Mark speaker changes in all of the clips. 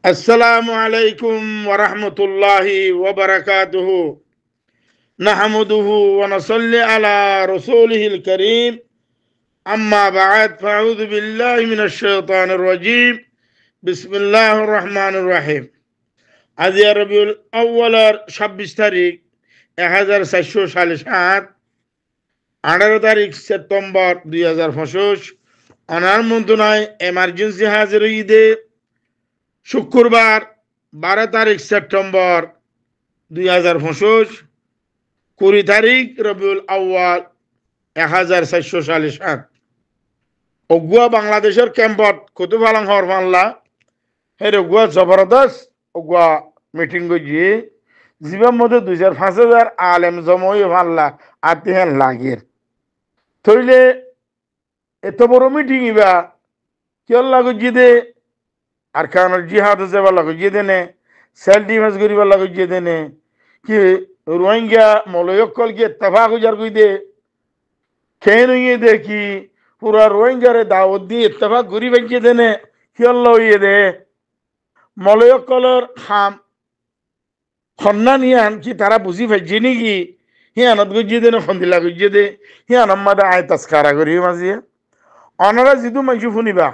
Speaker 1: السلام عليكم ورحمة الله وبركاته. نحمده ونصلي على رسوله الكريم. أما بعد فأعوذ بالله من الشيطان الرجيم. بسم الله الرحمن الرحيم. আজ রবিউল আউয়ালের 26 তারিখ 1400 সালে 18 তারিখ সেপ্টেম্বর 2025 অনার মন্ত্রণায় এমার্জেন্সি হাজির ঈদে শুক্রবার 12 তারিখ সেপ্টেম্বর 2025 20 তারিখ রবিউল আউয়াল 1400 সালে অগুয়া বাংলাদেশের ক্যাম্পত কুতুবালাং হরমাল্লা হের অগুয়া জবরদস্ত অগুয়া মিটিং গিয়ে জীবন মধ্যে 2000-5000 আলেম জমই ভাল্লা আতিহেন লাগের তইলে এত বড় মিটিং ইবা কেউ লাগি দে আর কারণ জিহাদ যাবার লাগিয়ে দেনে সেলফ ডিফেন্স করিবার লাগিয়ে দেনে কি রোহিঙ্গা মলয়কল কি ইত্তেফাক উজার কই দে কেন ইয়ে দেখি পুরা রোহিঙ্গারে দাওয়াত দিয়ে ইত্তেফাক করি বাজিয়ে দেনে কি আল্লাহ ইয়ে দে মলয়কলর খাম খন্না নিয়ে আনকি তারা বুঝি পাইছে নাকি হিয়ানত গজিয়ে দেনে খন্দিলা গজিয়ে দে হিয়ান আম্মাদা আয় তাস্কারা করি মাঝিয়ে অনারা যিটো মাইছো শুনিবা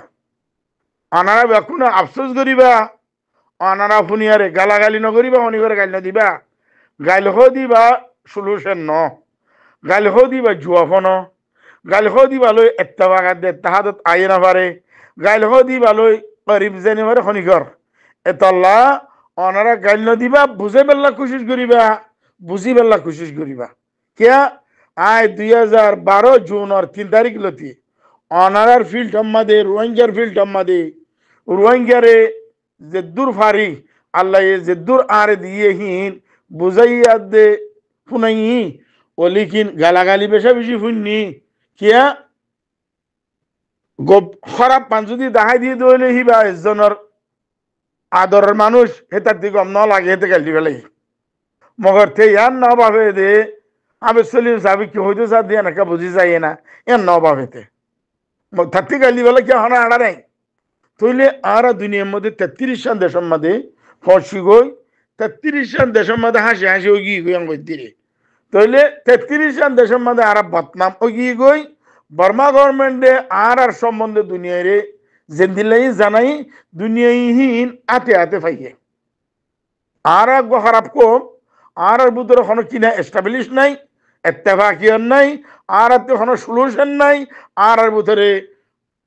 Speaker 1: অনারা বেকুন আফসোস করিবা অনারা ফুনিয়ারে গালাগালি নকরিবা অনিবারে গালি নদিবা গাইল হো দিবা সলিউশন ন গাইল হো দিবা জুয়াফন গাইল হো দিবা লই ইত্তেফাকাত দে তাহাদত আই না পারে গাইল হো দিবা লই গরিব জেনে পারে খনিকর এতল্লা অনারা গাইল নদিবা বুঝে বেল্লা কোশিশ করিবা বুঝি বেল্লা কোশিশ করিবা কিয়া আয় 2012 জুনের 3 তারিখ লতি অনারার ফিল্ড আমাদে রোহিঙ্গার ফিল্ড আমাদে রোহিঙ্গারে জেদ্দুর ফারি আল্লাহ জেদ্দুর আরে দিয়ে হিন বুঝাইয়া দে শুনাই ও লিখিন গালাগালি বেশা বেশি শুননি কিয়া খারাপ পান যদি দেখাই দিয়ে দইলে হিবা এজনের আদরের মানুষ হেতার দিকে কম ন লাগে হেতে গালি ফেলাই মগর তে ইয়ার ন ভাবে দে আবে চলি যাবি কি হইতে যা দিয়ে নাকা বুঝি যায় না ইয়ার ন ভাবেতে থাকতে গালি বলে কি হনা আড়া নাই তইলে আরা দুনিয়ার মধ্যে 33 দেশের মধ্যে ফসি গই 33 দেশের মধ্যে হাসি হাসি ওই গিয়ে আঙ্গ দিরে তইলে 33 দেশের মধ্যে আরা বদনাম ওই গিয়ে গই বর্মা গভর্নমেন্টে আর সম্বন্ধে দুনিয়ারে জেন্দিলাই জানাই দুনিয়াহীন আতে আতে পাইয়ে আর খারাপ কম আর ভিতরে কোনো কিনা এস্টাবলিশ নাই ইত্তেফাকিয়ত নাই আর কোনো সলিউশন নাই আর ভিতরে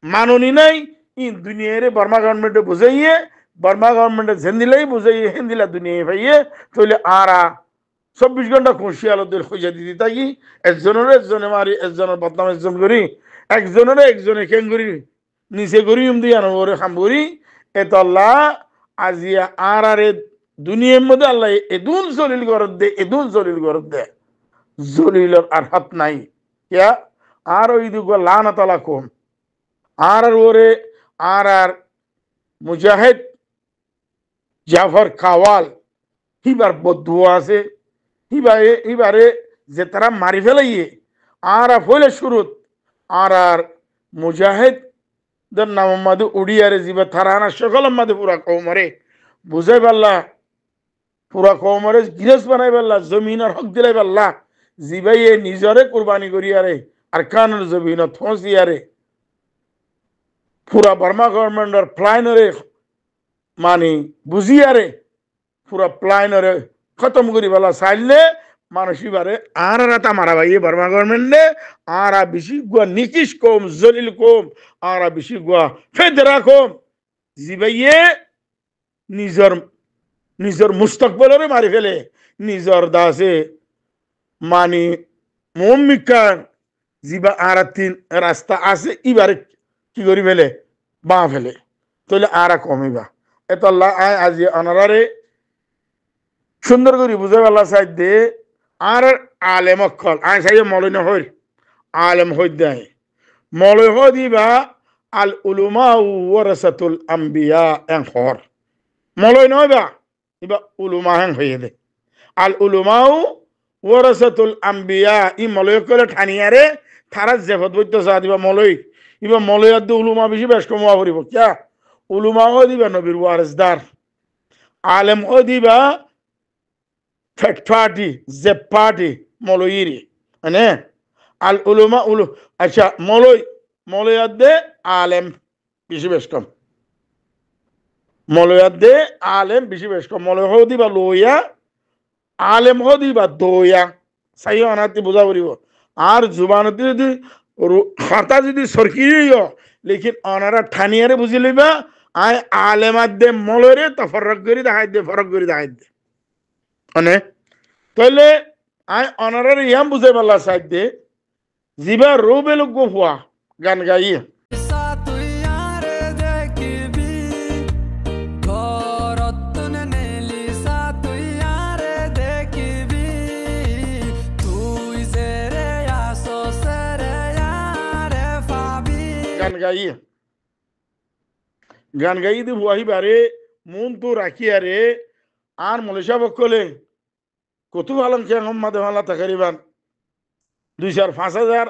Speaker 1: মাননি নাই ই দুনিয়ারে বর্মা গভর্নমেন্টে বুঝাইয়ে বর্মা গভর্নমেন্টে জেন্দিলাই বুঝাইয়ে হিন্দিলা দুনিয়ায় পাইয়ে তইলে আরা 24 ঘন্টা খুশি আলোদের খুঁজে দিতে থাকি একজনে মারি একজনের বদনাম একজন করি একজনে কেন করি নিচে করি দিয়ে আনবরে খাম করি এত আল্লাহ আজিয়া আরে দুনিয়ার মধ্যে আল্লাহ এদুন জলিল করত দে জলিলর আর হাত নাই কিয়া আর ওই দুগো লানাতালা কম আর ওরে আর মুজাহিদ জাফর কাওয়াল হিবার বদুয়া আছে হিবারে যে তারা মারি ফেলাইয়ে আর ফলে শুরুত আর মুজাহিদ দের নাম মাদে উড়িয়ারে জিবা থারানা সকল মাদে পুরা কৌমরে বুঝাই পারলা পুরা কৌমরে গিরস বানাই পারলা জমিনের হক দিলাই পারলা জিবাইয়ে নিজরে কুরবানি করিয়ারে আর কানের জমিনত ফসিয়ারে পুরা বর্মা গভর্নমেন্টর প্লাইনরে মানে বুঝিয়ারে পুরা প্লাইনরে খতম করি বলা চাইলে মানুষ এবারে আর রাতা মারা ভাই বর্মা গভর্নমেন্টে আর বেশি গুয়া নিকিশ কম জলিল কম আর বেশি গুয়া ফেদরা কম জিবাইয়ে নিজর মুস্তকবলরে মারি ফেলে নিজর দাসে মানে মমিকার জিবা আর 3 রাস্তা আছে এবারে কি করি ফেলে বা ফেলে তাহলে আর কমিবা এত আল্লাহ আয় আজি অনারারে সুন্দর করে বুঝাই আল্লাহ সাইড দে আর আলেম অক্ষল আয় সাই মলয় নহর আলেম হই দেয় মলয় হ দিবা আল উলুমা ওয়ারাসাতুল আম্বিয়া এন হর মলয় নহবা ইবা উলুমা হেন হয়ে দে আল উলুমা ওয়ারাসাতুল আম্বিয়া ই মলয় করে ঠানিয়ারে থারা জেফত বইতে যা দিবা মলয় ইবা মলয়াদ উলুমা বেশি বেশ কমা করিব কিয়া উলুমাও দিবা নবীর ওয়ারিসদার আলেম হদিবা ফেটফাটি জেপাটি মলইরি মানে আল উলুমা উলু আচ্ছা মলয়াদ্দে আলেম বেশি বেশ কম মলয়াদ্দে আলেম বেশি বেশ কম মলয় হদিবা লইয়া আলেম হদিবা দইয়া সাই অনাতি বুঝা পড়িব আর জুবানতি যদি খাতা যদি সরকিরিও লেকিন অনারা ঠানিয়ারে বুঝি লইবা আই আলেমাদ দে মলরে তা ফরক করি দেখাই দে ফরক করি দেখাই দে মানে তাহলে আই অনারার ইয়াম বুঝে পারলা সাইড দে জিবা রোবেল গোফুয়া গান গাইয়ে গান গাই দি ভুয়াহি বারে মন তো রাখিয়া রে আর মলেশা বকলে কত আলম কে মোহাম্মদ মালা তাকারিবান 2,000-5,000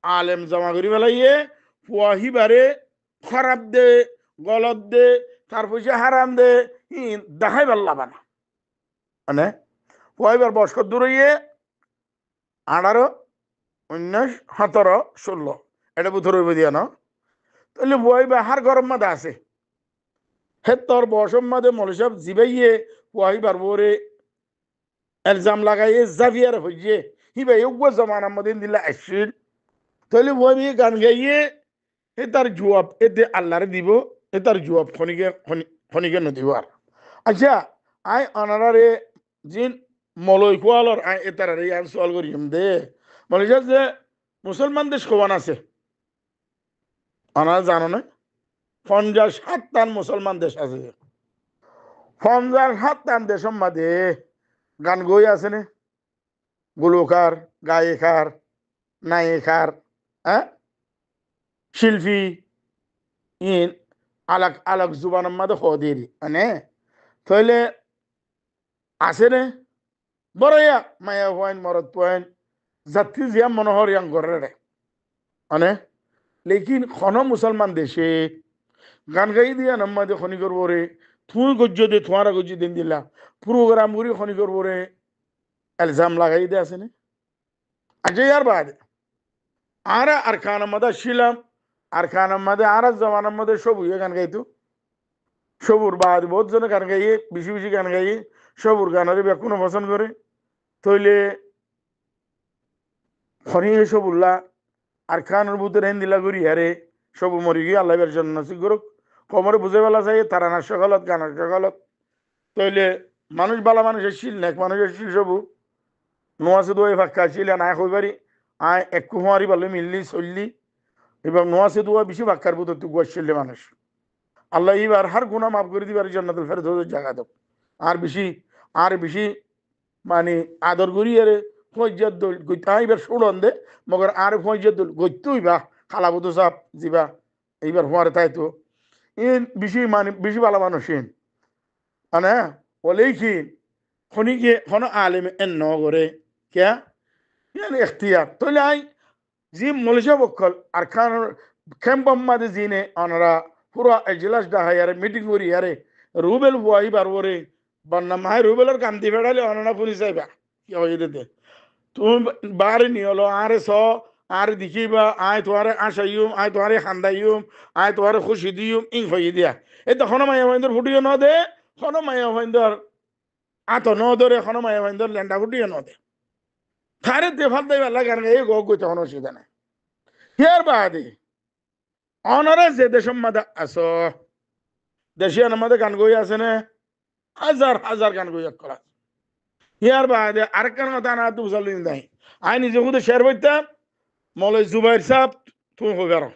Speaker 1: আলেম জমা করি বেলাইয়ে ভুয়াহি বারে খারাপ দে গলত দে তার পয়সা হারাম দে দেখাই পারলা বানা মানে ভুয়াহিবার বয়স্ক দূরইয়ে 18, 19, 17, 16 এটা বুথর দিয়া ন তাহলে ভুয়াহিবা হার গরম মাদা আছে হে তোর বসম মাদে মলসাব জিবাইয়ে ভুয়াহিবার বোরে এলজাম লাগাইয়ে জাভিয়ার হইয়ে হিবা ইউগ জমানার মধ্যে দিলা আসিল তাহলে ভুয়াবি গান গাইয়ে এ তার জবাব এতে আল্লাহরে দিব এ তার জবাব খনিকে নদিব আর আচ্ছা আই অনারারে জিন মলই খোয়ালর আই এতারারে আন সওয়াল করিম দে মলসাব যে মুসলমান দেশ কবান আছে অনারা জানো না 57 মুসলমান দেশ আছে 57 দেশের মধ্যে গান গই আছে না গুলোকার গায়িকার নায়িকার হ্যাঁ শিল্পী ইন আলাগ আলাগ জুবানের মধ্যে হদির মানে তাহলে আছে রে বড় ইয়া মায়া পয়েন্ট মরদ পয়েন্ট জাতি জিয়া মনোহর ইয়াং করে রে মানে লেকিন খন মুসলমান দেশে গান গাই দিয়া নম্মাদে খনি করবো রে তুই গজ্য দে তোমারা গজ্য দিন দিলা প্রোগ্রাম করি খনি করবো রে এলজাম লাগাই দে আছে না আজ ইয়ার বাদ আর আর খানের মধ্যে ছিলাম আর খানের মধ্যে আর জমানার মধ্যে সবুজ গান গাইতো সবুর বাদ বহুত জনে গান গাইয়ে বেশি বেশি গান গাইয়ে সবুর গানের কোনো পছন্দ করে তৈলে খনি সবুল্লা আর খানের বুতের হেন্দিলা করি হারে সবু মরি গিয়ে আল্লাহ বের জন্য করুক কমরে বুঝে বেলা চাই তারা সকালত গানের সকালত তৈলে মানুষ বালা মানুষের শিল নেক মানুষের শিল সবু নোয়াশে দোয়া ফাঁকা ছিল না হইবারি আয় এক কুমারি বলে মিললি চললি এবং নোয়াশে দোয়া বেশি ফাঁকার বুত তুই গোয়াশিল্লে মানুষ আল্লাহ এইবার হার গুণা মাফ করে দিবার জান্নাতুল ফেরদৌসের জায়গা দাও আর বেশি মানে আদর করি আরে ফৌজিয়াত দল গইতে এইবার শুড়ন দে মগর আর ফৌজিয়াত দল গইতেই বা খালা বুধু সাপ জিবা এইবার হওয়ার তাই তো বেশি মানে বেশি ভালো মানুষ মানে বলেই কি খনিকে খন আলেম এন ন করে क्या यानी इख्तियार तो लाई जी मलेशिया बक्कल अरकान कैंपम मादे जीने अनरा पूरा इजलास दा यारे मीटिंग हो रही यारे रूबेल बुआई बार वो रे बनना माहे रूबेल और कांति फेडाले अनना पुलिस है क्या हो ये देते तुम बाहर नहीं होलो आरे सो आरे दिखी बा आए तुम्हारे आशायूम आए तुम्हारे खानदायूम आए तुम्हारे खुशीदीयूम इन हो ये दिया ये तो खाना माया वंदर फुटियो ना दे खाना माया वंदर आ तो ना दो रे खाना माया वंदर लैंडा फुटियो ना दे थारे देफाल दे वाला गान गए गो गो चावनो सीधा नहीं यार बादी ऑनर से देशम मदा असो देशिया नमदे गान गोई आसे ने हजार गान गोई अक्कला यार बादी अरकन मता ना तू सलिन दाई आई निजे खुद शेर बइता मौलवी जुबैर साहब तू हो गरो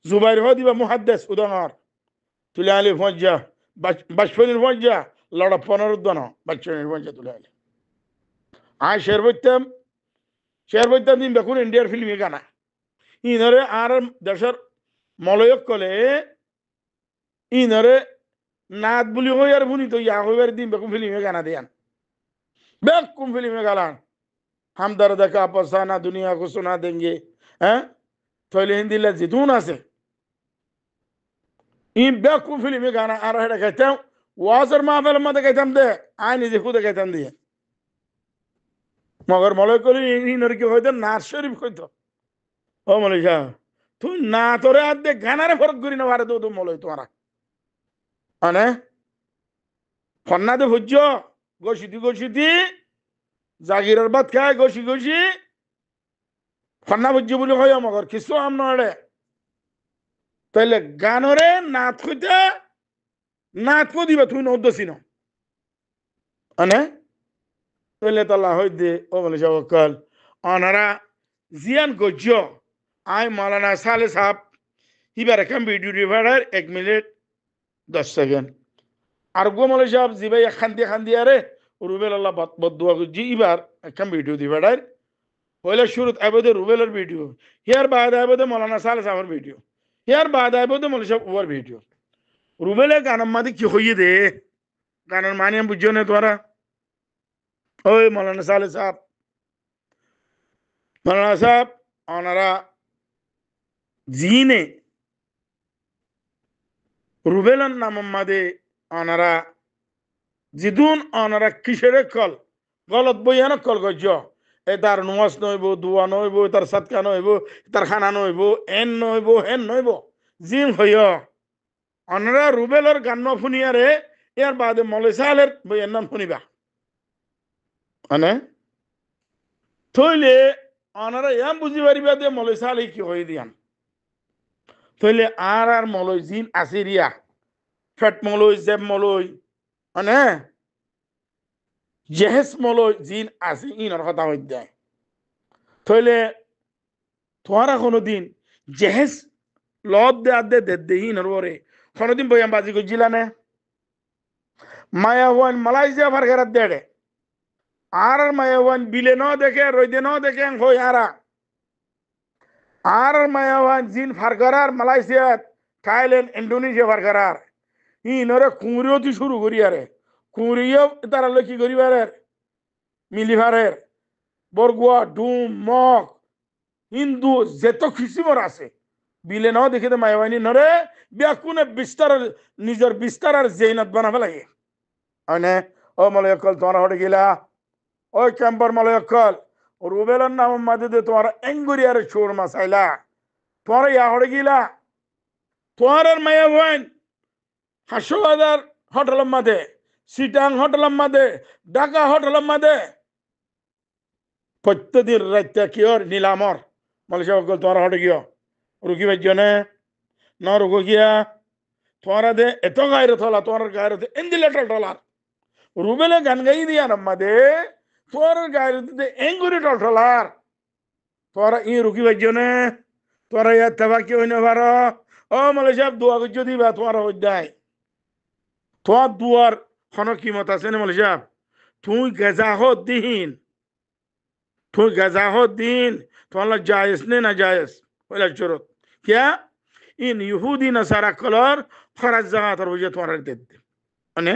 Speaker 1: जुबैर हो दिबा मुहद्दिस उदंगार तुलाली फंजा बचपन फंजा लड़ा 15 दोनो बचपन फंजा तुलाली आज शेर बइता दिन बेकुन इंडियार फिल्म गाना इनरे आर देशर मलयक कले इनरे नाद बुली हो यार बुनी तो या हो यार दिन बेकुन फिल्म गाना दियान बेकुन फिल्म गाना हम दर्द का अफसाना दुनिया को सुना देंगे हैं तो हिंदी लजीदून से इन बेकुन फिल्म गाना आ रहा है कहते हैं ওয়াজের মাহফিলের মধ্যে গাইতাম দে আয় নিজে খুদে গাইতাম দিয়ে মগর মলয় করি ইনর কি হইতো নাচ শরীফ হইতো ও মলয় সাহেব তুই না তোরে আর দে গানারে ফরক করি না ভারে তো মলয় তোমারা মানে ফন্নাদে ভুজ্য গসিতি গসিতি জাগিরের ভাত খায় গসি গসি ফন্না ভুজ্য বলে হয় মগর কিছু আম নড়ে তাইলে গানরে নাচ হইতে নাচ কো দিবা তুই নদছি না মানে তাইলে তাল্লা হই দে ও বলে যাব কাল অনারা জিয়ান গজ্য আই মালানা সালে সাহেব হিবার এখন ভিডিও রিভার্ডার 1 মিনিট 10 সেকেন্ড আর গো মলে সাহেব জিবাই খান্দি আরে রুবেল আল্লাহ বদুয়া গুজি ইবার এখন ভিডিও দিবাডার পয়লা শুরুত আইবদে রুবেলের ভিডিও হিয়ার বাদ আইবদে মালানা সালে সাহেবের ভিডিও হিয়ার বাদ আইবদে মলে সাহেব ওর ভিডিও রুবেলে গানের মাঝে কি হইয়ে দে গানের মানে বুঝছো না তোরা ওই মৌলানা সালে সাহেব মৌলানা সাহেব ওনারা জিনে রুবেলের নাম মাদে ওনারা জিদুন ওনারা কিসের কল গলত বইয়ান কল গজ্য এ তার নমাজ নইব দুয়া নইব তার সাতকা নইব তার খানা নইব এন নইব হেন নইব জিম হইয় ওনারা রুবেলের গান শুনিয়ারে ইয়ার বাদে মৌলানা সালের বইয়ের নাম শুনিবা মানে থইলে ওনারা এম বুঝি পারিবা যে মৌলানা সালে কি হয়ে দিয়ান থইলে আর মলয় জিন আসিরিয়া ফেট মলয় জেব মলয় মানে জেহেস মলয় জিন আসি ইনর কথা হই দেয় থইলে তোরা কোনোদিন জেহেস লদ দে আদে দে ইনর বরে কোনোদিন বইয়াম বাজি গজিলা নে মায়া হওয়ান মালয়েশিয়া ফারগারাত দেড়ে আর মায়া হওয়ান বিলে ন দেখে রইদে ন দেখে হই আর মায়া হওয়ান জিন ফারগারার মালয়েশিয়া থাইল্যান্ড ইন্ডোনেশিয়া ফারগারার ইনরে কুঁড়িও শুরু করি আরে কুঁড়িও তারা কি করিবারের মিলিভারের বরগুয়া ডুম মগ হিন্দু যেত খিসিমর আছে বিলে ন দেখে তো মায়াবাহিনী নরে ব্যাকুনে বিস্তার নিজের বিস্তার আর জেইনত বানাবে লাগে মানে ও মলয়কল তোমার হটে গেলা ওই ক্যাম্পার মলয়কল রুবেলের নাম মাঝে তোমার এঙ্গুরিয়ার চোর মাসাইলা তোমার ইয়া হটে গেলা তোমার আর মায়াবাহিন হাসপাতাল হোটেলের মাঝে সিটাং হোটেলের মাঝে ঢাকা হোটেলের মাঝে প্রত্যেকদিন রাত্রে কি ওর নিলামর মালয়েশিয়া তোমার হটে গিয়ে রুকি ভাইজনে ন রুকো গিয়া তোমারা দে এত গায়ের থলা তোমার গায়ের এন্দিলেটার টলার রুবেলে গান গাই দিয়া নাম্মা দে তোমার গায়ের এঙ্গুরি টলার তোরা ই রুকি ভাইজনে তোরা ইয়ার তেবা কি হইনে পারো ও মালয়েশিয়া দোয়া করছো দিবা তোমার হইদায় তোমার দুয়ার কোনো কিমত আছে না মালয়েশিয়া তুই গেজাহ দিন তুই গেজাহ দিন তোমার জায়েজ নে না জায়েজ ওইলা চরত क्या इन यहूदी नसारा कलर खराज जगह तर बुझे तुम्हारा दे दे अने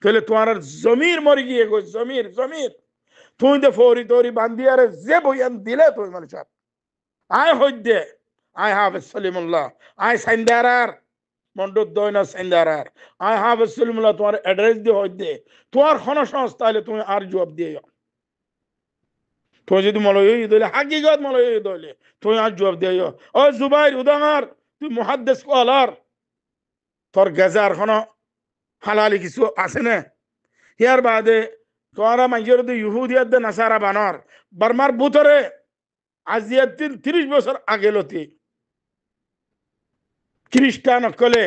Speaker 1: तोले तुम्हारा जमीर मरी गई है जमीर जमीर तुम दे फौरी तोरी बांधी अरे जे भयन दिले तो मन साहब आय हो दे आय हाफ सलीमुल्लाह आय संदारार मंडो दोइना संदारार आय हाफ सलीमुल्लाह तुम्हारे एड्रेस दे हो दे तुम्हार खाना संस्था ले तुम्हें आर जवाब दिए तो যদি মলয় দলে হাকিগত মলয় দলে তুই আজ জবাব দিও ও জুবাইর উদাঙ্গার তুই মুহাদ্দিস কলার তোর গাজার কোনো হালালি কিছু আছে না ইয়ার বাদে তোরা মাইজের দি ইহুদিয়াত দে নাসারা বানর বার্মার বুতরে আজিয়া 30 বছর আগে লতি খ্রিস্টান কলে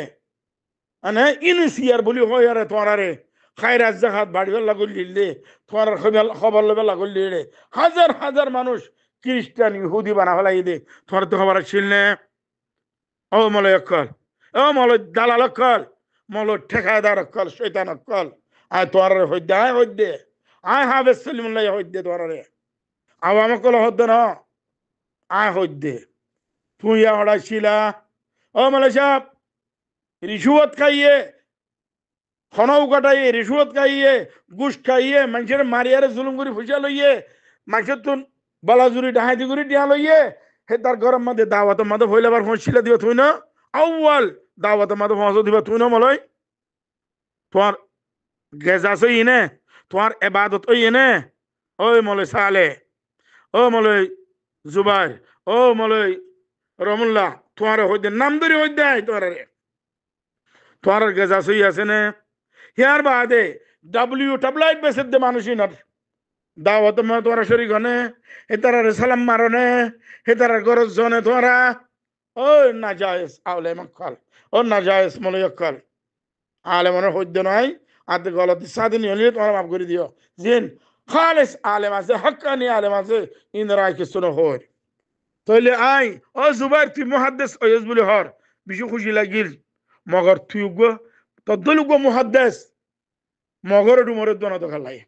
Speaker 1: মানে ইনসিয়ার বলি হয় আরে তোরারে খায়রাত জাকাত বাড়িবার লাগল দিলে তোমার খবর লবে লাগল দিলে হাজার হাজার মানুষ খ্রিস্টান ইহুদি বানা ফেলাই দে তোমার তো খবর ছিল না ও মলয় অক্কল ও মলয় দালাল অক্কল মলয় ঠেকাদার অক্কল শৈতান অক্কল আয় তোমার হইদে আয় হইদে আয় হাবে সলিমুল্লাহ হইদে তোমারে আও আমাকে হদ্দ না আয় হইদে তুই হড়াইছিলা ও মলয় সাহেব রিশুয়ত খাইয়ে খনাও কাটাইয়ে রিশুয়ত খাইয়ে গুস খাইয়ে মানুষের মারিয়ারে জুলুম করে ফুসা লইয়ে মানুষের তুন বালাজুরি ডাহাইতি করে দিয়া লইয়ে হে তার গরম মাঝে দাওয়াতের মাঝে হইলাবার পৌঁছিলা দিবা তুই না আউয়াল দাওয়াতের মাঝে পৌঁছ দিবা তুই না মলয় তোমার গেজাস ইনে তোমার এবাদত ওই এনে ওই মলে সালে ও মলে জুবাইর ও মলে রমুল্লাহ তোমার হইতে নাম ধরে হইতে তোমার গেজাস আছে নে হিয়ার বাদে ডাব্লিউ টাবলাইট বেসের দে মানুষই না দাওয়াত মে তোরা শরীক হনে হেতারা সালাম মারনে হেতারা গরজ জনে তোরা ও না জায়েজ আউলে মক্কাল ও না জায়েজ মলয়ক্কাল আলে মনে হইতে নয় আদে গলতি সাদিন হলে তোরা মাফ করে দিও জিন খালেস আলেম আছে হক্কানি আলেম আছে ইনরাই কিছু না হয় তাইলে আই ও জুবাইর তুই মুহাদ্দিস ওয়াজ বলি হর বিশু খুশি লাগিল মগর তুই গো তদলু গো মুহাদ্দিস মগর ডুমরে দনা তো খালাই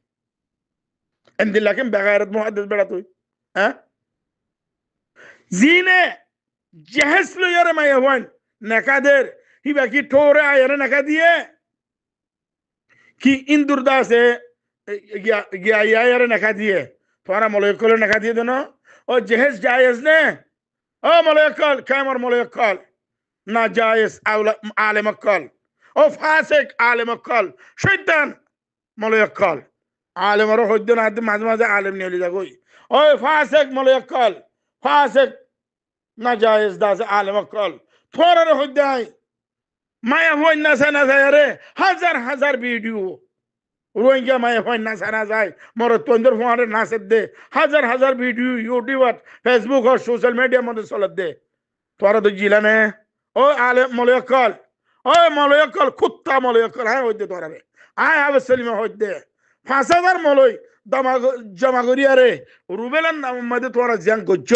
Speaker 1: এন্দি লাকিম বেগায়রত মুহাদ্দিস বেড়া তুই হ্যাঁ জিনে জেহেস লো ইয়ারে মাই হওয়ান নাকাদের হিবা কি ঠোরে আয়ারে নাকা দিয়ে কি ইন্দুর দাসে গিয়া ইয়ারে নাকা দিয়ে তোরা মলয়কল নাকা দিয়ে দেন ও জেহেস জায়েজ নে ও মলয়কল কামর মলয়কল না জায়েজ আলেম কল ও ফাসিক আলেম কল শয়তান মলয়কল আলেমর হইদ না মাঝে মাঝে আলেম নিয়ে যাগই ও ফাসিক মলয়কল ফাসিক না জায়েজ দাস আলেম কল থোরার হইদ আই মায়া হই না সানা যায় রে হাজার হাজার ভিডিও রোহিঙ্গা মায়া হই না সানা যায় মোর তন্দর ফোয়ারে নাসে দে হাজার হাজার ভিডিও ইউটিউব ফেসবুক আর সোশ্যাল মিডিয়া মধ্যে চলত দে তোরা তো জিলানে ও আলে মলয়কল ও মলয়কল কুত্তা মলয়কল হ্যাঁ হইতে তোরা রে আয় আবে সেলিমে হইতে 5000 মলয় জমা করিয়া রে রুবেলার নাম মধ্যে তোরা জ্যাং গজ্জ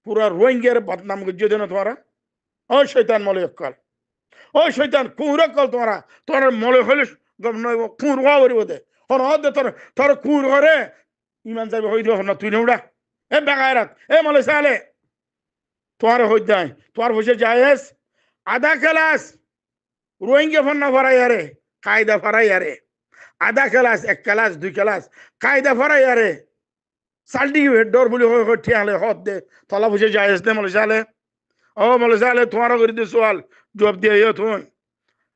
Speaker 1: পুরা রোহিঙ্গার বদনাম গজ্জ দেন তোরা ও শয়তান মলয়কল ও শয়তান কুঁড়া কল তোরা তোর মলে হইলে কুঁড় হওয়া করিব দে হন দে তোর তোর কুঁড় ঘরে ইমান যাবে হই দিও না তুই নেউড়া এ বেগায়রাত এ মলে সালে তোর হই যায় তোর বসে জায়েজ আধা ক্লাস রোহিঙ্গা ফন্না ফরাই আরে কায়দা ফরাই আরে আধা ক্লাস এক ক্লাস দুই ক্লাস কায়দা ফরাই আরে সালটি ডর বলি হই ঠিয়ালে হদ দে তলা বসে জায়েজ দে মলে সালে ও মলে সালে তোমার করে দে সওয়াল জবাব দিয়ে ইয়ে তুন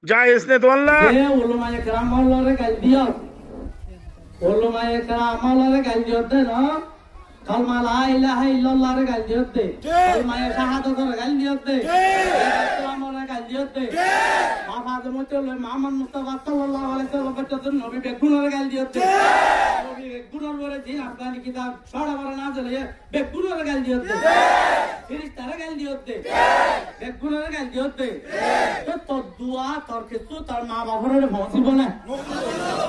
Speaker 1: জায়েজ নে তো আল্লাহ
Speaker 2: এ উলামায়ে কেরাম আল্লাহরে গাল দিও উলামায়ে কেরাম আল্লাহরে গাল দিও দে না কালমা লা ইলাহা ইল্লাল্লাহ রে গাল দিও দে কালমায়ে শাহাদাত রে গাল দিও দে কেরাম রে গাল দিও দে মাফাজ মতলে মুহাম্মদ মুস্তাফা সাল্লাল্লাহু আলাইহি ওয়াসাল্লাম বচ্চন নবী বেগুন রে গাল দিও দে নবী বেগুন রে জি আফগানি কিতাব ছড়া বড় না চলে বেগুন রে গাল দিও দে ফেরেশতা রে গাল দিও দে বেগুন রে গাল দিও দে তো তোর দোয়া তোর কিছু তোর মা বাবার ভসিব না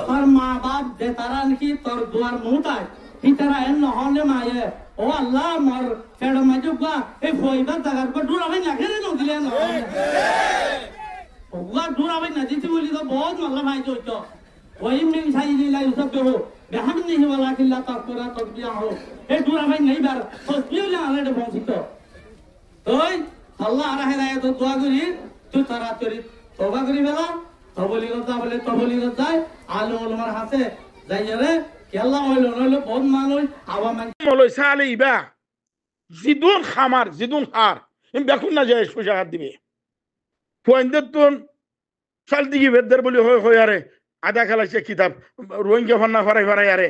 Speaker 2: তোর মা বাপ যে তারা নাকি তোর দোয়ার মুটায় ইতারা এন নহলে মায়ে ও আল্লাহ মর ফেড় মাজুবা এই ফইবা জায়গার পর দূরাবে না ঘেরে ন দিলে না ওয়া দূরাবে না দিতে বলি তো বহুত মাল্লা ভাই তো ওই মিন সাইদি লাই সব হো বেহামনি ওয়ালা কিল্লা তাকরা তকবিয়া হো এই দূরাবে নাই বার তসবিহ না আলে ভসিত ওই আল্লাহ আর হেদায়েত দোয়া করি তুই তারা তরি তওবা করি বেলা তবলি কথা বলে তবলি কথা আলো ওলমার হাতে যাইয়া রে কেলা হইল নইল বহুত মানুষ আওয়ামান
Speaker 1: মলয় সালে ইবা জিদুন খামার জিদুন হার ইম বেকুন না যায় সুজাহাত দিবে পয়েন্টের তুন সাল দিকে বেদের বলি হই আরে আধা খেলা সে কিতাব রোহিঙ্গা ফান্না ফরাই আরে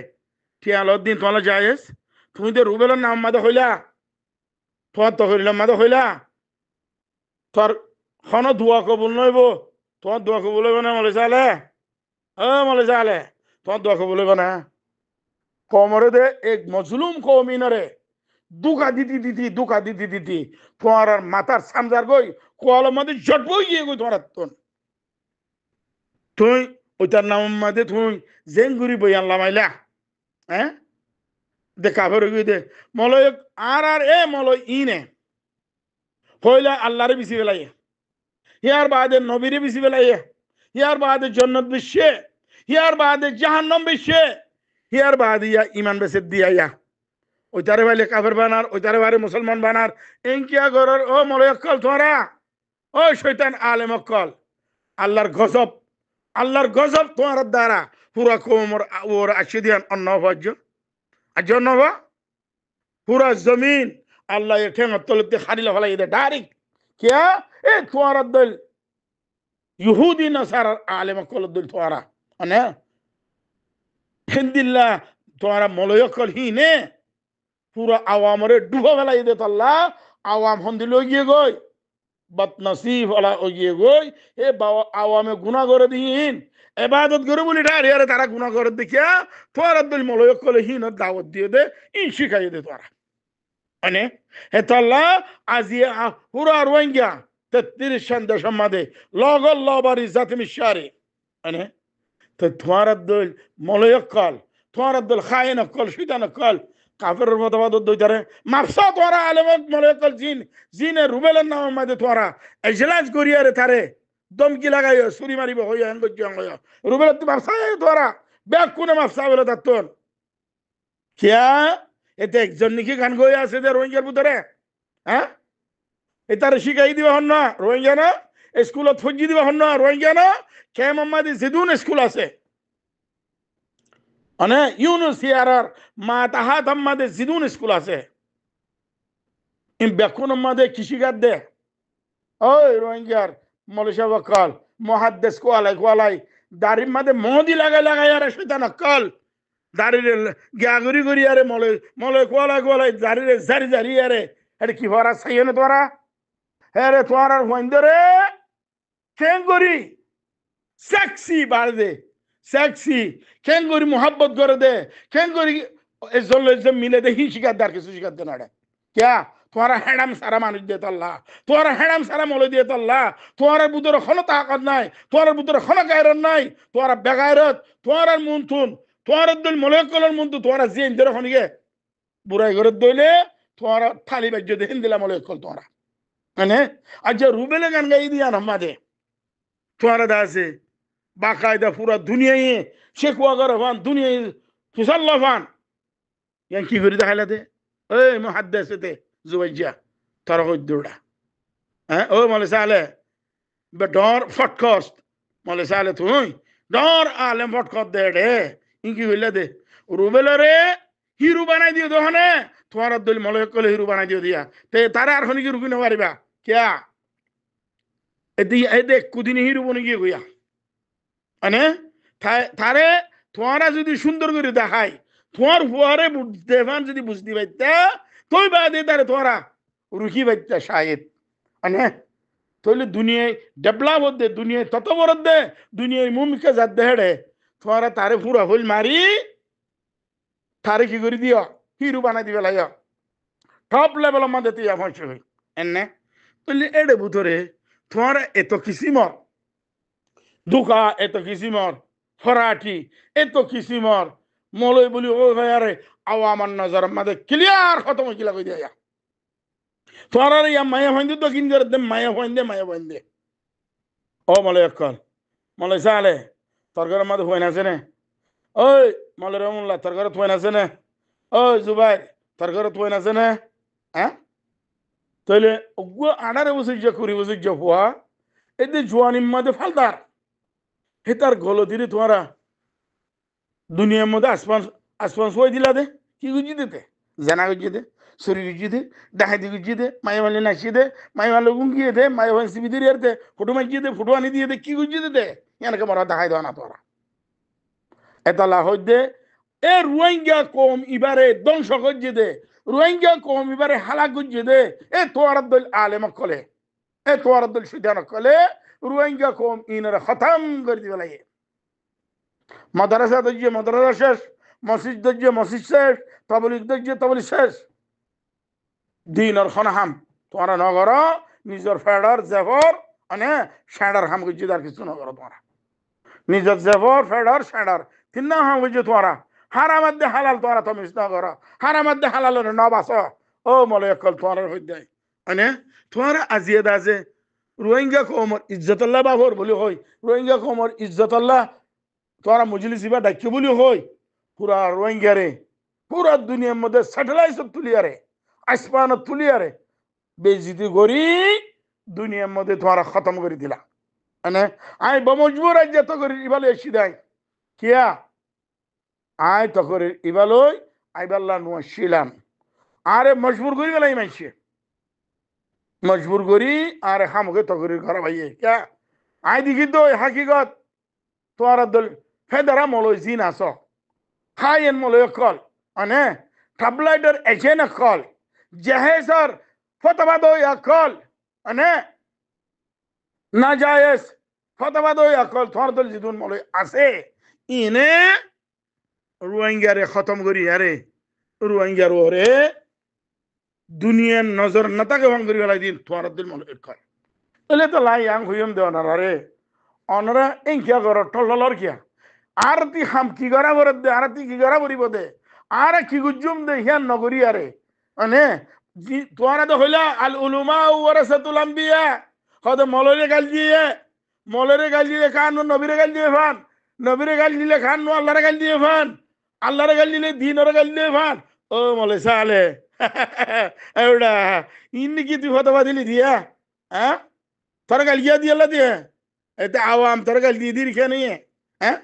Speaker 1: ঠিয়াল দিন তোমার জায়েজ তুমি তো রুবেলের নাম মাদে হইলা তোমার তো হইলাম মাদে হইলা তোর খন দোয়া কবুল নইব তোমার দোয়া কবুল হইব না মলে সালে ও মলে সালে তোমার দোয়া কবুল হইব না কমরে দে এক মজলুম কৌমিনরে দুকা দিতি তোমার আর মাথার সামজার গই কোয়ালের মধ্যে জট বই গিয়ে গই তোমার তোন তুই ওইটার নাম মধ্যে তুই জেঙ্গুরি বই আনলাম আইলা হ্যাঁ দে কাপড় গই দে মলয় আর এ মলয় ইনে হইলা আল্লাহরে বিসি বেলাইয়ে ইয়ার বাদে নবীরে বিসি বেলাইয়ে ইয়ার বাদে জন্নত বিশ্বে ইয়ার বাদে জাহান্নাম বিশ্বে ইয়ার বাদে ইয়া ইমান বেসে দিয়া ইয়া ওইটারে বাইলে কাফের বানার ওইটারে বারে মুসলমান বানার এনকিয়া গরর ও মলয়কল তোরা ও শয়তান আলেম অকল আল্লাহর গজব তোমার দ্বারা পুরা কোমর ওর আশিদিয়ান অন্নভাজ্য আর জন্নভ পুরা জমিন আল্লাহ এ ঠেঙ তলতে খারিলা ফেলাই দে ডাইরেক্ট কিয়া এ তোমার দল ইহুদি নাসার আলেম অকল দল তোরা মানে হিন্দিল্লা তোমার মলয়কল হি নে পুরো আওয়ামরে ডুবো ফেলাই দে তল্লা আওয়াম হন্দি লই গিয়ে গই বদনসিব ওলা ও গিয়ে গই এ আওয়ামে গুনাহ করে দিন এবাদত করে বলি আরে তারা গুনাহ করে দেখিয়া তোর আব্দুল মলয়কল হি ন দাওয়াত দিয়ে দে ই শিখাই দে তোরা মানে হে তল্লা আজিয়ে পুরা রোহিঙ্গা 33 সন্দেশম মাদে লগল লবারি জাতিমি শারে মানে তো তোমার আব্দুল মলয়কল তোমার আব্দুল খায়েন কল শয়তান কল কাফের মতবাদ দইতারে মাফসা তোরা আলেমত মলয়কল জিনে রুবেলের নাম মাদে তোরা এজলাস করিয়ারে তারে দমকি লাগাইও সুরি মারিব হইয়া এঙ্গজ হইয়া রুবেলের তো মাফসা তোরা ব্যাক কোনে মাফসা বলে তাতন কিয়া এতে একজন নাকি গান গই আছে দে রোহিঙ্গার ভিতরে হ্যাঁ এটারে শিখাই দিবা হন না রোহিঙ্গা না স্কুলত ফজি দিবা হন না রোহিঙ্গা না কে মোহাম্মদ জিদুন স্কুল আছে মানে ইউনুস ইয়ারার মা তাহাত আমাদের জিদুন স্কুল আছে ইন বেকুন আমাদের কৃষিকার দে ওই রোহিঙ্গার মলেশা বকাল মহাদ্দেশ কোয়ালাই দাড়ির মাঝে মহদি লাগাই আরে শয়তান কল দাড়ির গিয়াগুরি করি আরে মলে কোয়ালাই দাড়িরে জারি আরে এটা কি ভরা চাইও না তোরা হ্যাঁ রে তোরা হইন্দরে কেন করি সেক্সি বার দে সেক্সি কেন করি মোহাব্বত করে দে কেন করি মিলে দে হি শিকার কিছু শিকার দে না क्या তোমারা হ্যাডাম সারা মানুষ দিয়ে তল্লা তোমারা হ্যাডাম সারা মলে দিয়ে তল্লা তোমার বুতরে কোনো তাকত নাই তোমার বুতরে কোনো গায়রত নাই তোমারা বেগায়রত তোমার মুনতুন তোমার দল মলেকলের মুনতু তোমারা যে ইন্দরে খনিগে বুড়াই ঘরে দইলে তোমার থালি বাজ্য দেখেন দিলা মলেকল তোমারা মানে আজ রুবেলে গান গাই দিয়া আমাদে তোমারা দাসে বাকায়দা পুরা দুনিয়ায় শেখুয়া করে ফান দুনিয়ায় ফুসাল্লা ফান ইয়ান কি করে দেখাইলা দে ওই মুহাদ্দিসতে জুবাইজা তারা হইদুড়া হ্যাঁ ও মলে সালে বে ডর ফটকস্ট মলে সালে তুই ডর আলেম ফটকত দে রে ইনকি হইলা দে রুবেলরে হিরু বানাই দিও দহনে তোমার দল মলে কলে হিরু বানাই দিও দিয়া তে তারা আর হনি কি রুবি না পারিবা কিয়া এদে কুদিন হিরু বনি গিয়ে গইয়া মানে তারে তোমারা যদি সুন্দর করে দেখায় তোমার হুয়ারে দেবান যদি বুঝতে পাইতা তুই বাদে তারে তোরা রুখি পাইতা শায়দ মানে তাহলে দুনিয়ায় ডেভেলপ হতে দুনিয়ায় তত বড় দে দুনিয়ায় মুমিকে যাত দে হেডে তোরা তারে পুরা হইল মারি তারে কি করে দিও হিরু বানাই দিবে লাইয়া টপ লেভেল মধ্যে তুই পৌঁছে হই এনে তাহলে এডে ভিতরে তোরা এত কিসিমর দুকা এত কিসিমর ফরাটি এত কিসিমর মলয় বলি ও ভাই আরে আওয়ামান নজর মাদে ক্লিয়ার খতম হইলা কই দিয়া তোরা ইয়া মায়া হইন্দে তো কিন করে দে মায়া হইন্দে ও মলয় কল মলয় সালে তরকার মাদে হইনা আছে না ওই মলয় রহমুল্লাহ তরকার হইনা আছে না ওই জুবাই তরকার হইনা আছে না হ্যাঁ তাহলে ওগো 18 বছর যে 20 বছর যে হওয়া এতে জোয়ানির মধ্যে ফালদার হেতার গলো দিলে তোমরা দুনিয়ার মধ্যে আসমান সই দিলা দে কি গুজি দিতে জানা গুজি দে শরীর গুজি দে ডাহাতি গুজি দে মায়ে মালে নাচিয়ে দে মায়ে মালে গুঙ্গিয়ে দে মায়ে ভাই সিবি দিয়ে দে ফটো মাইজিয়ে দে ফটো আনি দিয়ে দে কি গুজি দে এনেকে মরা দেখাই দেওয়া না তোরা এতলা হইতে এ রোহিঙ্গা কম এবারে ধ্বংস করছে দে রোহিঙ্গা কম এবারে হালা গুজি দে এ তোর দল আলেম কলে এ তোর দল সুদান কলে রোহিঙ্গা কম ইনারা খতম করে দিবে লাগে মাদ্রাসা দজ্জে মাদ্রাসা শেষ মসজিদ দজ্জে মসজিদ শেষ তবলিগ দজ্জে তবলিগ শেষ দিন আর খনাহাম তোমরা নগর নিজের ফেডার জেফর মানে শ্যাডার হাম গুজি আর কিছু নগর তোমরা নিজের জেফর ফেডার শ্যাডার তিন নাম হাম গুজি তোমরা হারামাদ্দে হালাল তোমরা তো মিস নগর হারামাদ্দে হালাল নবাস ও মলে একল তোমরা হইতে মানে তোমরা আজিয়ে দাজে রোহিঙ্গা কমর ইজ্জতুল্লাহ বাবর বলি হই রোহিঙ্গা কমর ইজ্জতুল্লাহ তোরা মজলিস ইবা ডাকি বলি হই পুরা রোহিঙ্গারে পুরা দুনিয়ার মধ্যে স্যাটেলাইট তুলিয়ারে আসমান তুলিয়ারে বেজিতি করি দুনিয়ার মধ্যে তোরা খতম করে দিলা মানে আই বমজবুর আজ তো করে ইবালে এসি দেয় কিয়া আয় তো করে ইবালই আইবাল্লা নুয়াশিলাম আরে মজবুর করি গেলাই মাইছে মজবুর করি আরে হামকে তো করে ঘর ভাইয়ে কিয়া আই দেখি তো হাকিগত তোরা দল হে দ্বারা মলয় জিন আস খাইন মলয় কল মানে tablater এজেন কল জাহেজর ফতবাদ কল মানে নাজায়েজ ফতবাদ কল থরদল জিদুন মলয় আছে ইনে রোহিঙ্গারে খতম করি আরে রোহিঙ্গার ওরে দুনিয়ার নজর না তাকে ভাঙ করি গেলাই দিন থরদল মলয় কল এলে তো লাই আং হুইম দেওয়ার আরে অনরা এঙ্কিয়া কর টললর কিয়া আর তি হাম কি করা বরদ দে আর তি কি করা বরিব দে আর কি গুজুম দে হিয়ান নগরি আরে মানে তোরা তো হইলা আল উলুমা ওয়ারাসাতুল আম্বিয়া হদ মলরে গাল দিয়ে কান নবীরে গাল দিয়ে ফান নবীরে গাল দিলে খান নো আল্লাহরে গাল দিয়ে ফান আল্লাহরে গাল দিলে দিনরে গাল দিয়ে ফান ও মলে সালে এউডা ইন্নি কি তুই ফতবা দিলি দিয়া হ্যাঁ তোরা গাল গিয়া দিয়ে আল্লাহ দিয়ে এতে আওয়াম তোরা গাল দিয়ে দি রেখে নিয়ে হ্যাঁ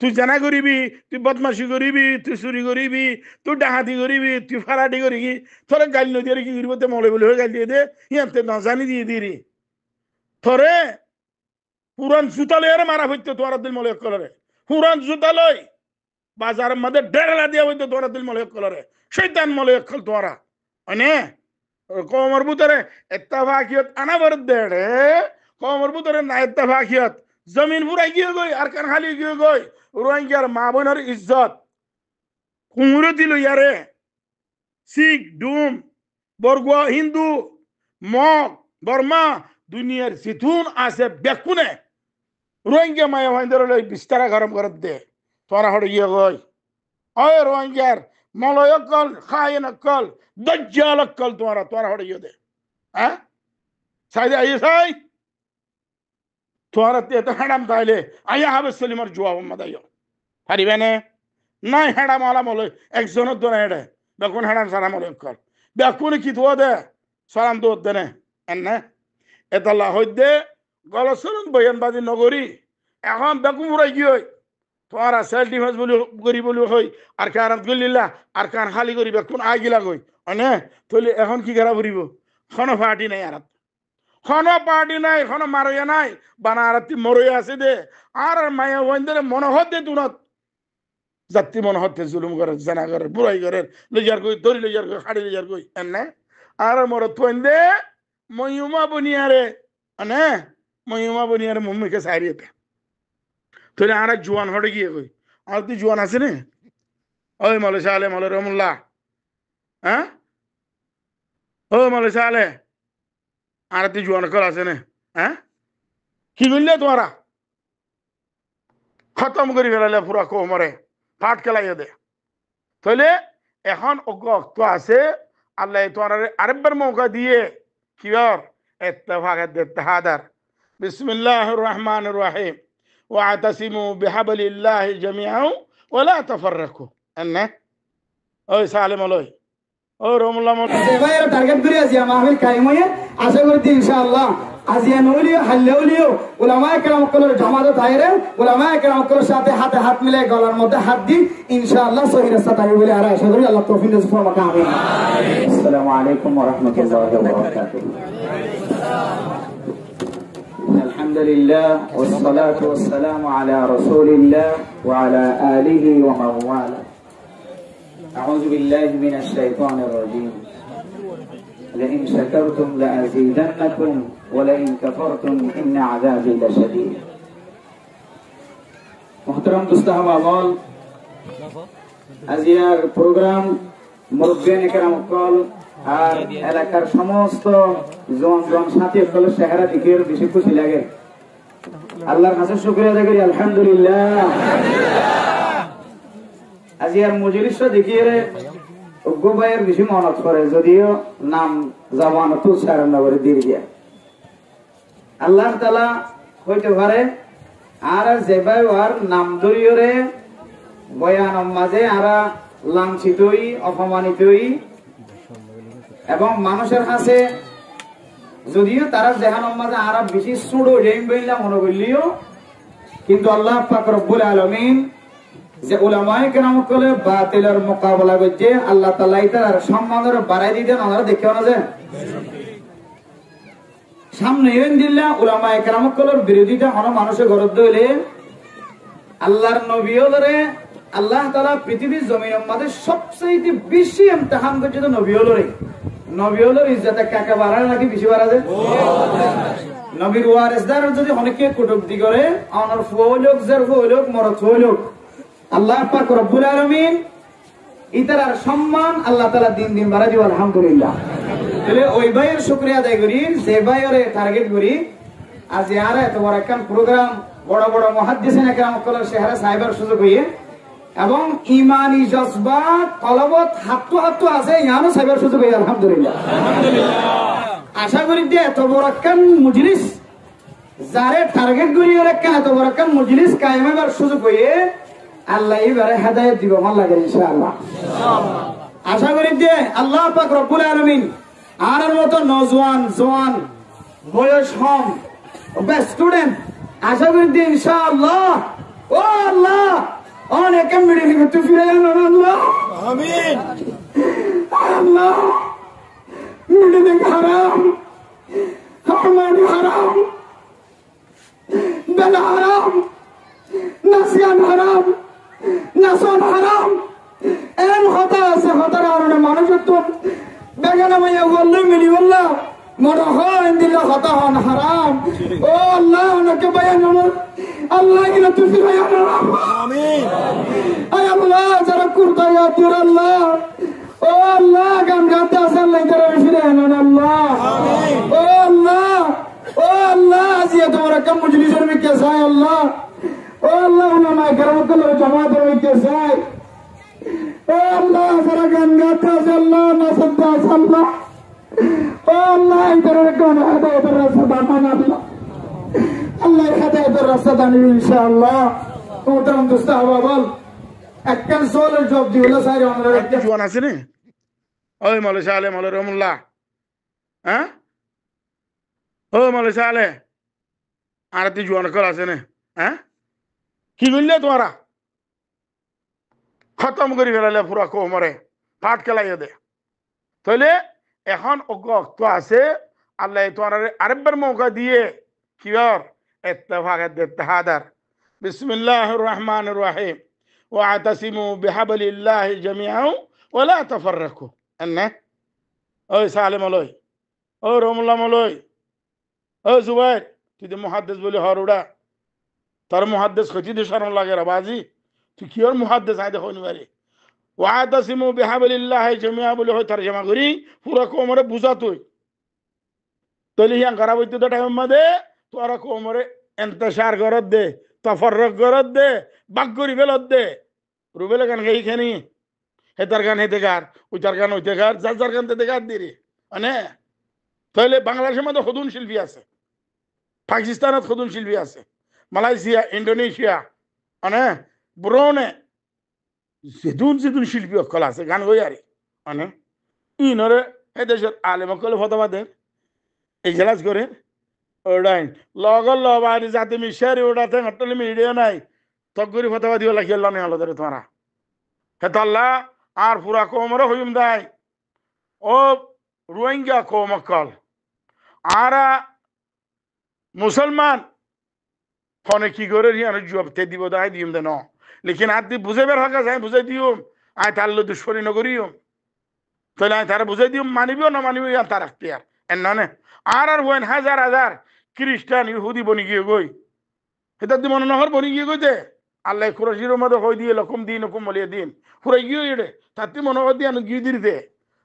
Speaker 1: তুই জানা করিবি তুই বদমাশি করিবি তুই চুরি করিবি তুই ডাহাতি করিবি তুই ফারাটি করিবি তোরা গাল নদী কি করিব তে মলে বলে গাল দিয়ে দে ইয়াতে নজানি দিয়ে দিরি তোরে পুরান জুতালে আর মারা হইতে তোরা দিল মলে কলরে পুরান জুতালই বাজারের মধ্যে ডেড়লা দিয়া হইতে তোরা দিল মলে কলরে শয়তান মলে কল তোরা মানে কমর বুতরে ইত্তেফাকিয়ত আনা বরদ দেড়ে কমর বুতরে না ইত্তেফাকিয়ত জমিন পুরাই গিয়ে গই আর কান খালি গিয়ে গই রোহিঙ্গার মা বোনের ইজ্জত কুমুরে দিল ইয়ারে শিখ ডুম বরগুয়া হিন্দু মগ বর্মা দুনিয়ার জিতুন আছে বেকুনে রোহিঙ্গা মায়া ভাইদের বিস্তারা গরম করে দে তোরা হড়ে গিয়ে গই ওই রোহিঙ্গার মলয় কল খায়ন কল দজ্জাল কল তোরা হড়ে গিয়ে দে হ্যাঁ সাইদে আইয়ে সাই তোরা তে তো হারাম তাইলে আইয়া হবে সলিমার জবাব মাদাইও পারিবে না নাই হারাম আলা মলয় একজনের দনে হেডে বেকুন হারাম সারা মলয় কল বেকুন কি তো দে সালাম তো দে না এনে এতাল্লা হইদে গলসরন বয়ানবাদী নগরী এখন বেকুম উড়াই গিয়ে তোরা সেলফ ডিফেন্স বলি করি বলি হই আর কারাত গলিলা আর কান খালি করি বেকুন আগিলা কই অনে তলি এখন কি করা করিব কোনো পার্টি নাই আর কোনো পার্টি নাই কোনো মারইয়া নাই বানারাতি মরইয়া আছে দে আর মায়া ওইন্দরে মনে হতে তুনত জাতি মনে হতে জুলুম করে জানা করে বুড়াই করে লেজার কই দড়ি লেজার কই খাড়ি লেজার কই এনে আর মর তোইন্দে ময়ুমা বনিয়ারে মানে ময়ুমা বনিয়ারে মম্মিকে সারিয়েতে তোলে আর জোয়ান হটে গিয়ে কই আর তুই জোয়ান আছে নে ওই মলে সালে মলে রহমুল্লাহ হ্যাঁ ও মলে সালে আর তুই জোয়ান কল আছে নে হ্যাঁ কি করলে তোরা খতম করে ফেলালে পুরা কোমরে ফাট খেলাইয়ে দে তাহলে এখন অক্ত আছে আল্লাহ তোমার আরেকবার মৌকা দিয়ে কি আর ইত্তেফাক ইত্তেহাদার বিসমিল্লাহির রহমানির রহিম ওয়াতাসিমু বিহাবলিল্লাহি জামিআন ওয়া লা তাফাররাকু এনে ওই সালেম লই ও রহমুল্লাহ
Speaker 2: এবারে টার্গেট করে আছি মাহফিল কায়েম হয়ে আশা করি ইনশাআল্লাহ আজিয়া নলিও হাল্লেউলিও উলামায়ে কেরাম কলের জামাতে তাইরে উলামায়ে কেরাম কলের সাথে হাতে হাত মিলে গলার মধ্যে হাত দি ইনশাআল্লাহ সহি রাস্তা তাই বলে আর আশা করি আল্লাহ তৌফিক দেন ফরমাতে আমিন আসসালামু আলাইকুম ওয়া রাহমাতুল্লাহি ওয়া বারাকাতুহু আলহামদুলিল্লাহ ওয়াস সালাতু ওয়াস সালামু আলা রাসূলিল্লাহ ওয়া আলা আলিহি ওয়া মান ওয়ালা আউযু বিল্লাহি মিনাশ শাইতানির রাজীম لئن شكرتم لأزيدنكم ولئن كفرتم إن عذابي لشديد محترم دوستان আওয়াল আজিয়ার প্রোগ্রাম মুরব্বিয়ান کرام কল আর এলাকার সমস্ত জন সাথী সকল চেহারা দেখে বেশি খুশি লাগে আল্লাহর কাছে শুকরিয়া আদায় করি আলহামদুলিল্লাহ আজিয়ার মজলিস দেখিয়ে গোবাইয়ের বেশি মনত করে যদিও নাম জবান তো সারা নগরে দিয়ে যায় আল্লাহ তাআলা হইতে পারে আর যেবাই ওর নাম ধরিয়রে বয়ান মাঝে আরা লাঞ্ছিতই অপমানিতই এবং মানুষের কাছে যদিও তারা যেখান মাঝে আরা বেশি সুড়ো জেম বইলা মনে করলিও কিন্তু আল্লাহ পাক রব্বুল আলামিন যে উলামায়ে কেরাম কলে বাতিলের মোকাবেলা করছে আল্লাহ তাআলা তার সম্মানের বাড়াই দিতেন আমরা দেখতে না যে সামনে এন দিল্লা উলামায়ে কেরাম কলের বিরোধিতা হন মানুষের গরদ হইলে
Speaker 3: আল্লাহর নবী হলরে আল্লাহ তাআলা পৃথিবীর জমিনের মধ্যে সবচেয়ে বেশি ইমতিহান করছে তো নবী হলরে ইজ্জত কাকে বাড়ায় নাকি বেশি বাড়া যায় নবীর ওয়ারিসদার যদি অনেকে কটূক্তি করে অনর ফুয়োলোক জার ফুয়োলোক মরত ফুয়োলোক আল্লাহ পাক রব্বুল আলামিন ইতার সম্মান আল্লাহ তাআলা দিন দিন বাড়াই দিব আলহামদুলিল্লাহ তাহলে ওই ভাইয়ের শুকরিয়া আদায় করি যে ভাইয়ের টার্গেট করি আজ আর এত বড় একটা প্রোগ্রাম বড় বড় মুহাদ্দিসিন একরাম কলার শহরে সাহেবের সুযোগ হইয়ে এবং ইমানি জজবাত তলবত হাতু আছে ইয়ানো সাহেবের সুযোগ হইয়ে আলহামদুলিল্লাহ আশা করি যে এত বড় একটা মজলিস যারে টার্গেট করি ওর একটা এত বড় একটা মজলিস কায়েম হবার সুযোগ হইয়ে আল্লাহ এবারে হেদায়েত দিব আমার লাগে ইনশাআল্লাহ আশা করি যে আল্লাহ পাক রব্বুল আলামিন আর মতো নওজওয়ান জওয়ান বয়স কম স্টুডেন্ট আশা করি যে ইনশাআল্লাহ ও আল্লাহ অনেক মিডিয়া থেকে ফিরে আনো আল্লাহ আমিন আল্লাহ মিডিয়া হারাম হারাম হারাম বেলা হারাম নাসিয়ান হারাম নাসন হারাম এমন কথা আছে কথার কারণে মানুষের তো বেগানা মাইয়া বললে মিলি বললা মনে হয় দিলে কথা হন হারাম ও আল্লাহ ওনাকে বায়ান আল্লাহ গিলা তুই বায়ান আমিন আয় আল্লাহ যারা কুরতা ইয়াতুর আল্লাহ ও আল্লাহ গান গাতে আছে আল্লাহ যারা ফিরে আনেন আল্লাহ আমিন ও আল্লাহ আজিয়া তোমার কাম মজলিসের মধ্যে চাই আল্লাহ ও আল্লাহ উলামা কেরামতুল্লাহ জামাতের মধ্যে চাই ও আল্লাহ যারা গান গাতে আছে আল্লাহ নাসদা আছে আল্লাহ ও আল্লাহ ইতার কোন হেদায়েতের রাস্তা দান আল্লাহ আল্লাহ হেদায়েতের রাস্তা দান ইনশাআল্লাহ মোহতারাম দোস্ত আবাবল একখান সোলের জব দিওলা সাইরে আমরা একটা
Speaker 1: জোয়ান আছে নি ওই মৌলানা শাহ আলে মৌলানা রহমুল্লাহ হ্যাঁ ও মৌলানা শাহ আলে আর তুই জোয়ান কল আছে নে হ্যাঁ কি বললে তোমরা খতম করে ফেলালে পুরা কোমরে পাট খেলাইয়া দে তাহলে এখন অক্ত আছে আল্লাহ তোমার আরেকবার মৌকা দিয়ে কি আর ইত্তেহাদার বিসমিল্লাহির রহমানির রহিম ওয়াতাসিমু বিহাবলিল্লাহি জামিআন ওয়া লা তাফাররাকু এনে ওই সালেম আলাই ও রহমুল্লাহ আলাই ও জুবাইর তুই তো মুহাদ্দিস বলি হরুডা তার মুহাদ্দিস কইতি দিশান লাগে রে বাজি তুই কি আর মুহাদ্দিস আই দেখো নিবারে ওয়াতাসিমু বিহাবলিল্লাহি জামিআন বলি হয় তরজমা করি পুরা কোমরে বুঝা তুই তলি হিয়াং খারাপ হইতে তো টাইম মধ্যে তোরা কোমরে ইন্তেশার করত দে তাফাররুক করত দে বাক করি ফেলত দে রুবেলে গান এইখানি হেতার গান হেতে গার ওইটার গান ওইতে গার যার যার গান তেতে গার দিরি মানে তাহলে বাংলাদেশের মধ্যে খদুন শিল্পী আছে পাকিস্তানত খদুন শিল্পী আছে মালয়েশিয়া ইন্দোনেশিয়া মানে ব্রুনে যেদুন শিল্পী অকল আছে গান গই আরে মানে ইনরে এই দেশের আলেম অকল ফতোয়া দেন ইজলাস করে ওড়াই লগল লবারি জাতি মিশারি ওড়াতে হটলে মিডিয়া নাই তগরি ফতোয়া দিও লাগিয়ে লনে হলো ধরে তোমরা হেতাল্লাহ আর পুরা কোমরে হইম দাই ও রোহিঙ্গা কোমকল আরা মুসলমান ফনে কি করে রিয়ান জবাব তে দিব দাই দিম দেন লেকিন আদি বুঝে বের হকা যায় বুঝাই দিউম আই তাল্লো দুশ্মনী নগরিয়ম তাহলে আই তারা বুঝাই দিউম মানিবিও না মানিবিও ইয়ার তার এখতিয়ার এনে আর হইন হাজার হাজার খ্রিস্টান ইহুদি বনি গিয়ে গই এটা দি মনে নহর বনি গিয়ে গইতে আল্লাহ কুরাশির মধ্যে হই দিয়ে লকুম দিন হুকুম বলিয়ে দিন পুরাই গিয়ে এড়ে তাতে মনে হয় দিয়ে গিয়ে দিতে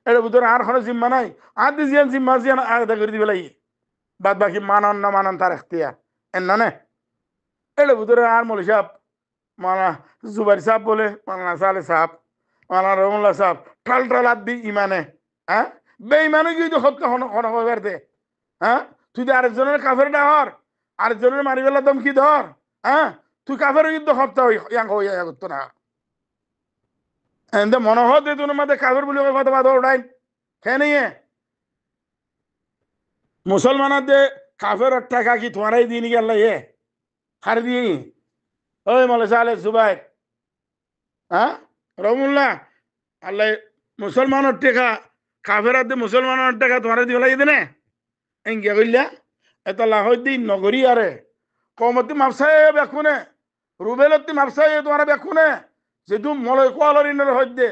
Speaker 1: এটা ভিতরে আর কোনো জিম্মা নাই আর দি জিয়ান জিম্মা জিয়ান আলাদা করে দিবে লাগি বাদ বাকি মানন না মানন তার এখতিয়ার এনে এটা ভিতরে আর মলি সাহেব মানা জুবাইর সাহেব বলে মানা সালে সাহেব মানা রহমুল্লাহ সাহেব টাল টাল আদি ইমানে হ্যাঁ বেঈমানে গিয়ে তো হত্যা হন দে হ্যাঁ তুই তো আরেকজনের কাফের ডাহর আরেকজনের মারি বেলা দমকি ধর হ্যাঁ তুই কাফের যুদ্ধ হত্যা হইয়া করতো না এতে মনে হতে তোর মাঝে কাফের বলে কথা বাদ ওটাই খেয়ে নিয়ে মুসলমানদের কাফের টাকা কি তোমারাই দিয়ে নি গেল এ হার দিয়ে ওই মৌলানা শাহ আলে জুবাইর হ্যাঁ রহমুল্লাহ আল্লাহ মুসলমানের টেকা কাফেরার দে মুসলমানের টাকা তোমার দিব লাগে দেনে এঙ্গিয়া কইলা এটা লাহই দিন নগরী আরে কমতি মাপসায় বেকুনে রুবেলতি মাপসাই তোমার বেকুনে যেহেতু মলয় কোয়ালর ইনের হইদে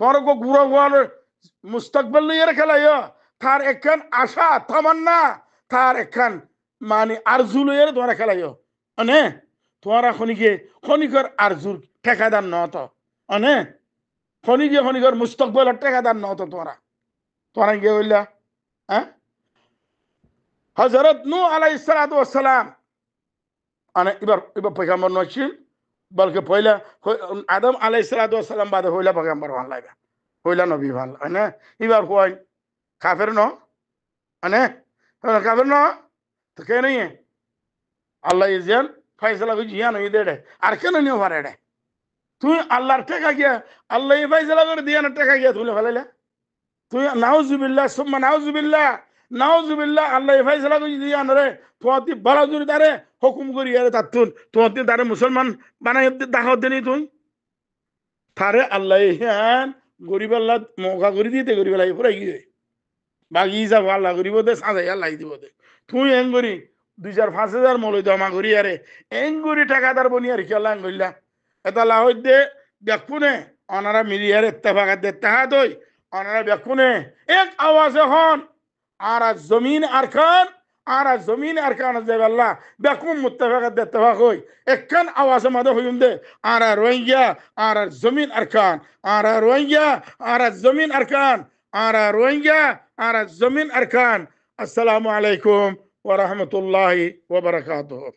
Speaker 1: তোমার গো গুড়ো গোয়ালর মুস্তাকবেল লইয়ের খেলাইয় তার একখান আশা তামান্না তার একখান মানে আরজু লইয়ের তোমার খেলাইয় অনে তোমারা খনিকর আরজুর ঠেকাদার নত অনে খনিকর মুস্তাকবেলের ঠেকাদার নত তোমরা গিয়ে হইলা হ্যাঁ হযরত নূহ আলাইহিস সালাতু ওয়াস সালাম আনে এবার পয়গম্বর নছিল বলকে পয়লা আদম আলাইহিস সালাতু ওয়াস সালাম বাদে হইলা পয়গম্বর হন লাগা হইলা নবী ভাল আনে এবার কই কাফের ন আনে কাফের ন তো কে নেই আল্লাহ ইজান ফয়সালা কই জিয়া নই দেড়ে আর কেন নিও পারে তুই আল্লাহর টাকা গিয়া আল্লাহ ফয়সালা করে দিয়া না টাকা গিয়া তুলে ফেলাইলা তুই নাউজুবিল্লাহ সুম্মা নাউজুবিল্লাহ আল্লাহ ফয়সালা করে দিয়া না রে তুই বড় জুরি দারে হুকুম করি আরে তাতুন তুই দারে মুসলমান বানাই দাখাও দেনি তুই থারে আল্লাহ হ্যান গরিব আল্লাহ মৌকা করে দিতে গরিব আল্লাহ পুরাই গিয়ে বাগি যাব আল্লাহ গরিব দে সাজাই আল্লাহ দিব দে তুই এং করি 2,000-5,000 মলই জমা করি আরে এং করি টাকাদার বনি আর কি আল্লাহ গইলা এটা লাহ দে দেখুনে অনারা মিলিয়ার ইত্তেফাকাত দে তাহা দই অনারা দেখুনে এক আওয়াজে হন আর জমিন আরকান দে আল্লাহ বেকুম মুত্তেফাকাত দে ইত্তেফাক হই একখান আওয়াজে মাদে হইন দে আর রোহিঙ্গা আর জমিন আরকান আর রোহিঙ্গা আর জমিন আরকান আর রোহিঙ্গা আর জমিন আরকান আসসালামু আলাইকুম ওয়া রাহমাতুল্লাহি ওয়া বারাকাতুহু